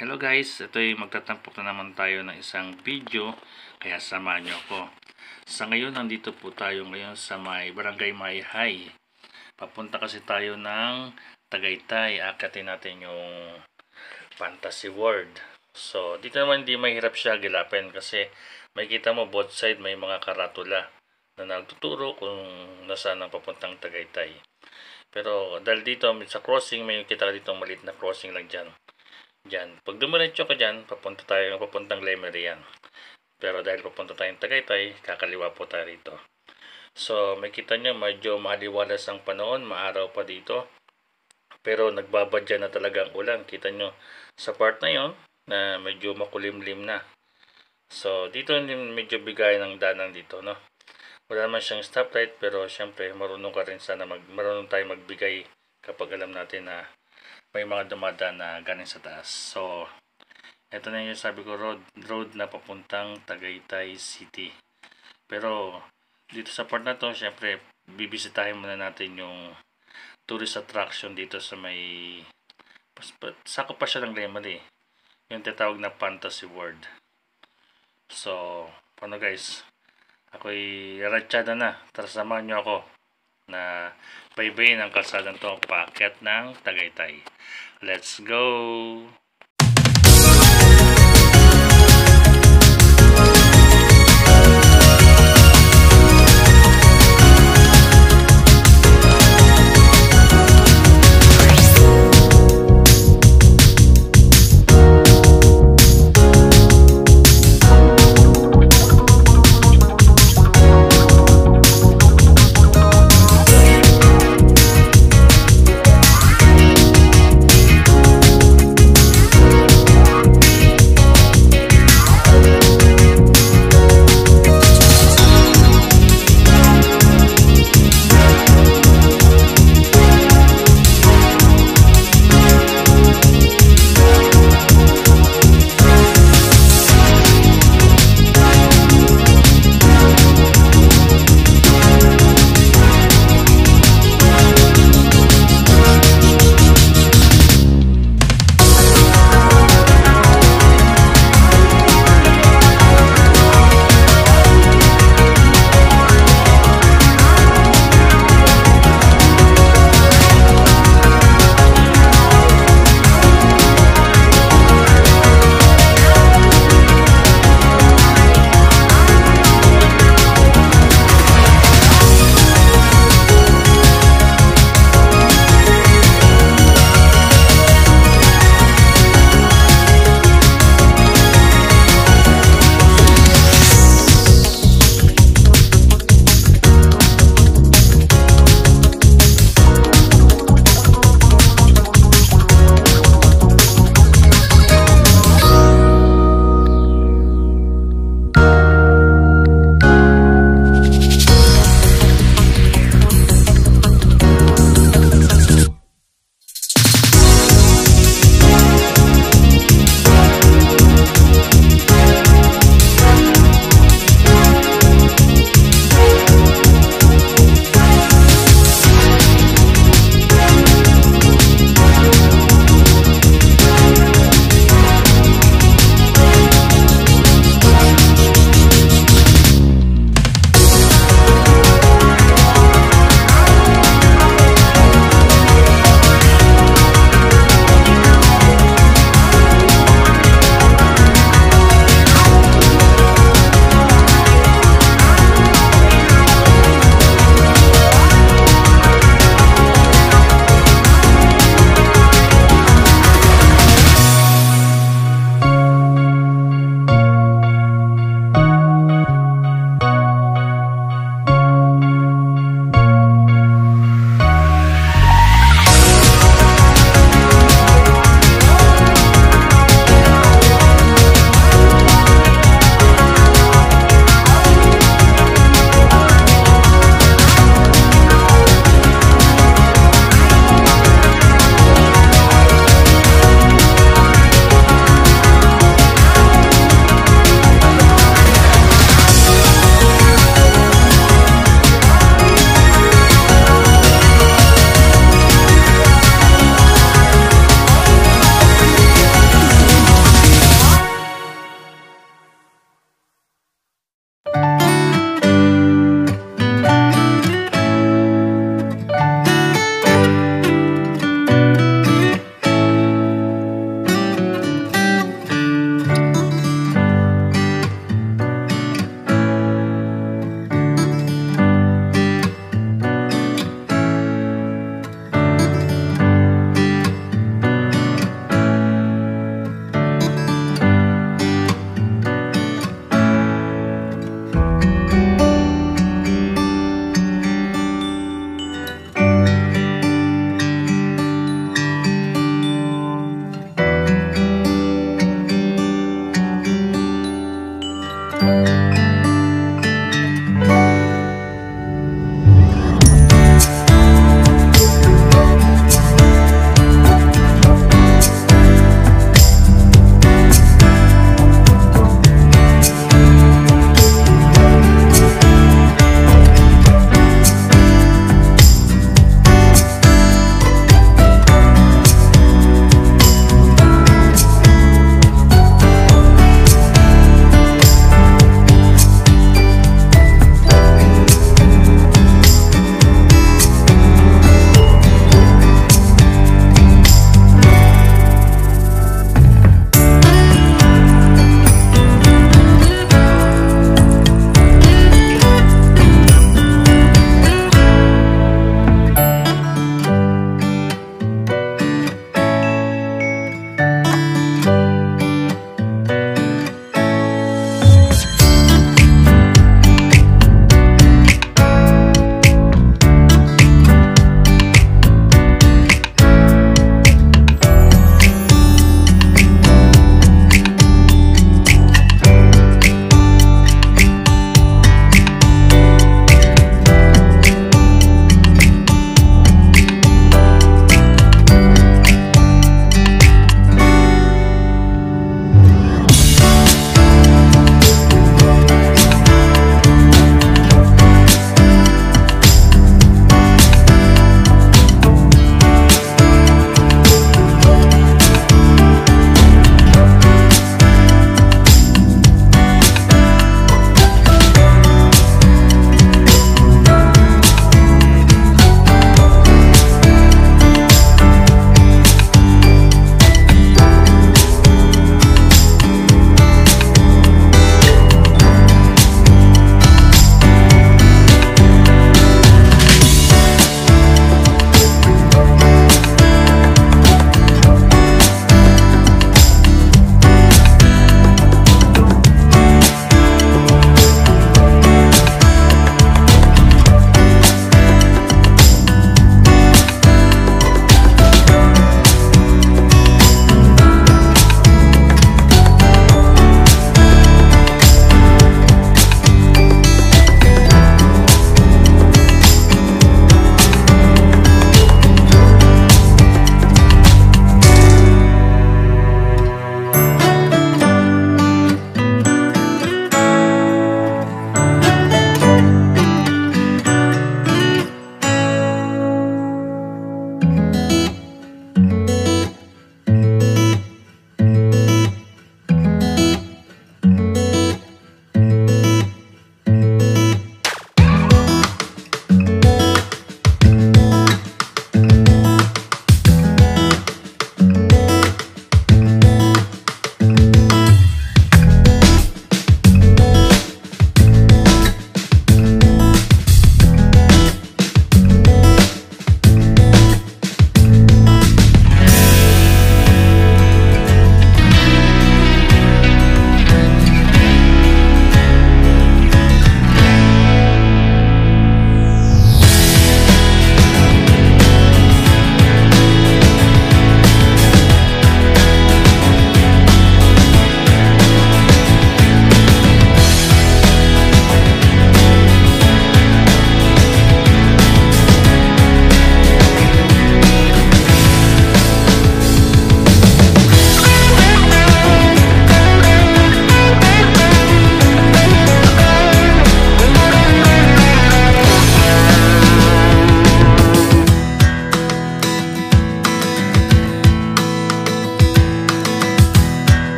Hello guys, ito'y magtatampok na naman tayo ng isang video, kaya samahan nyo ako. Sa ngayon, nandito po tayo ngayon sa may Barangay Mayhay. Papunta kasi tayo ng Tagaytay, akatin natin yung Fantasy World. So, dito naman hindi mahirap siya gilapin kasi makikita mo both side may mga karatula na nagtuturo kung nasaan ang papuntang Tagaytay. Pero dahil dito sa crossing, may kita dito maliit na crossing lang dyan. Pag dumiretso ka dyan, papuntang Lemery yan. Pero dahil papunta tayong Tagaytay, kakaliwa po tayo rito. So, makita nyo, medyo maliwalas ang panahon, maaraw pa dito. Pero nagbabadya na talaga ang ulan. Kita nyo, sa part na yon na medyo makulimlim na. So, dito medyo bigay ng danan dito, no? Wala naman siyang stoplight, pero syempre, marunong tayo magbigay kapag alam natin na may mga dumadaan na galing sa taas. So, ito na yung sabi ko, road na papuntang Tagaytay City. Pero, dito sa part na to, syempre, bibisitahin muna natin yung tourist attraction dito sa may, sakop pa siya ng Lemery, yung tinatawag na Fantasy World. So, paano guys? Ako'y ratsyada na. Tara, samahan nyo ako na baybayin ang kalsadang to paakyat ng Tagaytay. Let's go!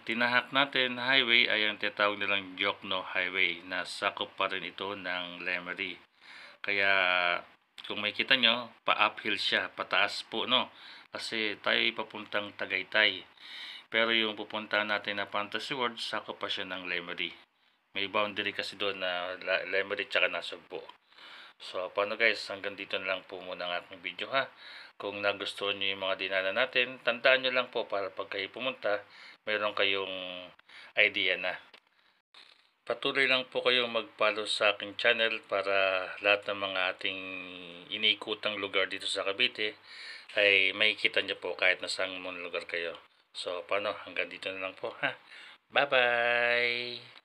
tinahak natin na highway ay ang tinatawag nilang Jokno Highway na sakop pa rin ito ng Lemery. Kaya kung makikita nyo, pa-uphill siya, pataas po no. Kasi tayo papuntang Tagaytay. Pero yung pupuntahan natin na Fantasy World, sakop pa siya ng Lemery. May boundary kasi doon na Lemery tsaka Nasugbo. So paano guys, hanggang dito na lang po muna ang aking video ha. Kung nagustuhan nyo yung mga dinanan natin, tandaan nyo lang po para pag kayo pumunta, meron kayong idea na. Patuloy lang po kayong mag-follow sa aking channel para lahat ng mga ating iniikutang lugar dito sa Cavite ay makikita nyo po kahit nasang lugar kayo. So paano, hanggang dito na lang po ha. Bye bye!